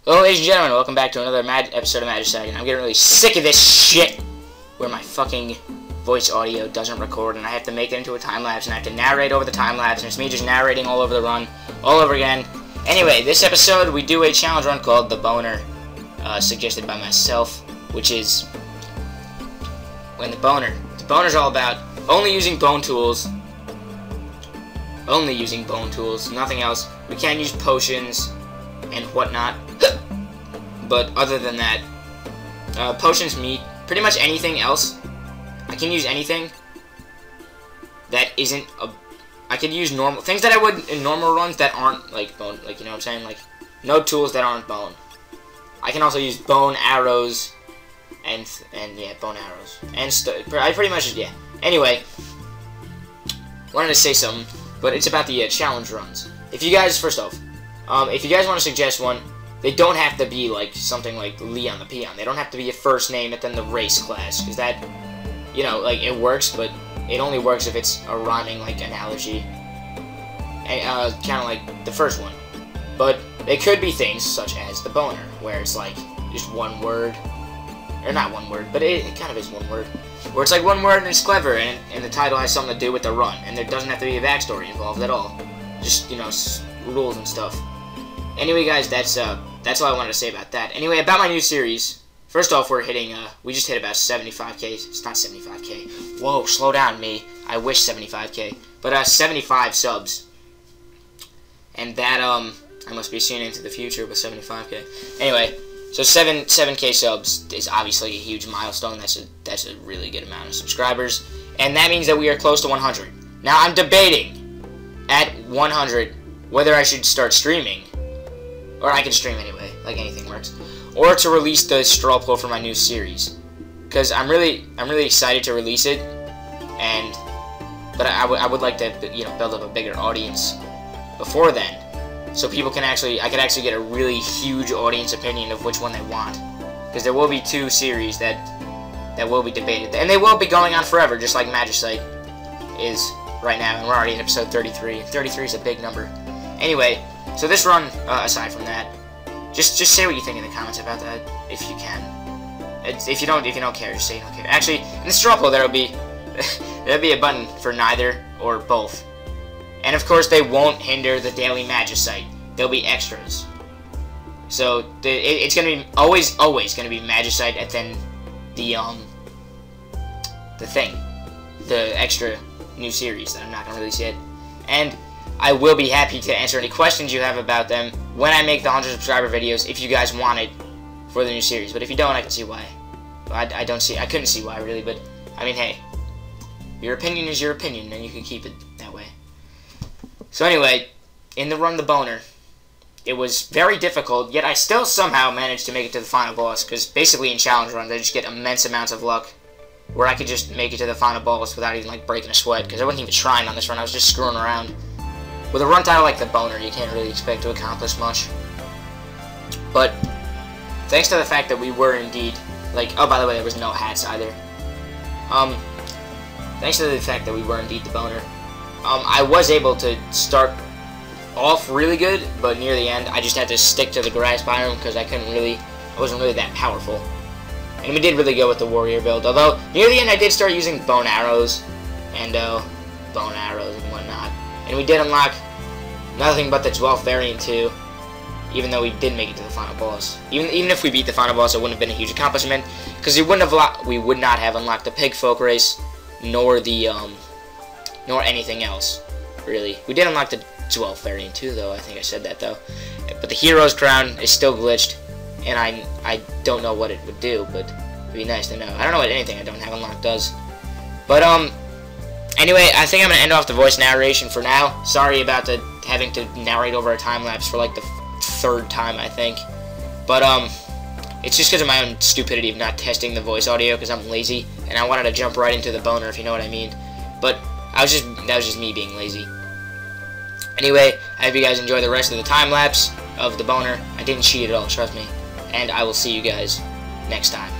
Hello, ladies and gentlemen, welcome back to another episode of Magicitegame. I'm getting really sick of this shit where my fucking voice audio doesn't record and I have to make it into a time-lapse and I have to narrate over the time-lapse and it's me just narrating all over the run, all over again. Anyway, this episode we do a challenge run called the Boner, suggested by myself, which is when the Boner's all about only using bone tools, nothing else. We can use potions and whatnot. But other than that, potions, meat, pretty much anything else. I can use anything that isn't a... I could use normal... Things that I would in normal runs that aren't, like, bone... Like, you know what I'm saying? Like, no tools that aren't bone. I can also use bone arrows and yeah, bone arrows. And I pretty much... Yeah. Anyway, wanted to say something, but it's about the challenge runs. If you guys... First off, if you guys want to suggest one, they don't have to be like something like Leon the Peon. They don't have to be a first name and then the race class, because that, you know, like, it works, but it only works if it's a rhyming, like, analogy. And, kind of like the first one. But it could be things such as the Boner, where it's like just one word, or not one word, but it kind of is one word, where it's like one word and it's clever, and the title has something to do with the run, and there doesn't have to be a backstory involved at all. Just, you know, rules and stuff. Anyway, guys, that's all I wanted to say about that. Anyway, about my new series. First off, we're hitting, we just hit about 75k. It's not 75k. Whoa, slow down, me. I wish 75k. But, 75 subs. And that, I must be seeing into the future with 75k. Anyway, so 7k subs is obviously a huge milestone. That's a really good amount of subscribers. And that means that we are close to 100. Now, I'm debating at 100 whether I should start streaming. Or I can stream anyway, like anything works. Or to release the straw poll for my new series, because I'm really excited to release it, but I would like to, you know, build up a bigger audience before then, so people can I could actually get a really huge audience opinion of which one they want, because there will be two series that will be debated, and they will be going on forever, just like Magicite is right now, and we're already in episode 33. 33 is a big number. Anyway. So this run, aside from that, just say what you think in the comments about that, if you can. If you don't care, just say you don't care. Actually, in the straw poll there'll be a button for neither or both, and of course they won't hinder the daily Magicite. There'll be extras. So it's gonna be always gonna be Magicite, and then the extra new series that I'm not gonna release yet, and I will be happy to answer any questions you have about them when I make the 100 subscriber videos, if you guys want it for the new series. But if you don't, I can see why. I couldn't see why, really, but, I mean, hey, your opinion is your opinion, and you can keep it that way. So anyway, in the run The Boner, it was very difficult, yet I still somehow managed to make it to the final boss, because basically in challenge runs, I just get immense amounts of luck, where I could just make it to the final boss without even, like, breaking a sweat, because I wasn't even trying on this run, I was just screwing around. With a run title like The Boner, you can't really expect to accomplish much. But, thanks to the fact that we were indeed, like, oh, by the way, there was no hats either. Thanks to the fact that we were indeed The Boner, I was able to start off really good, but near the end, I just had to stick to the grass biome, because I wasn't really that powerful. And we did really go with the warrior build, although, near the end, I did start using bone arrows, and whatnot. And we did unlock nothing but the 12th variant too, even though we did make it to the final boss. Even if we beat the final boss, it wouldn't have been a huge accomplishment, because we would not have unlocked the pig folk race, nor anything else, really. We did unlock the 12th variant too, though. I think I said that, though. But the hero's crown is still glitched, and I don't know what it would do, but it'd be nice to know. I don't know what anything I don't have unlocked does. But, anyway, I think I'm going to end off the voice narration for now. Sorry about having to narrate over a time-lapse for, like, the third time, I think. But, it's just because of my own stupidity of not testing the voice audio, because I'm lazy, and I wanted to jump right into the Boner, if you know what I mean. But, that was just me being lazy. Anyway, I hope you guys enjoy the rest of the time-lapse of the Boner. I didn't cheat at all, trust me. And I will see you guys next time.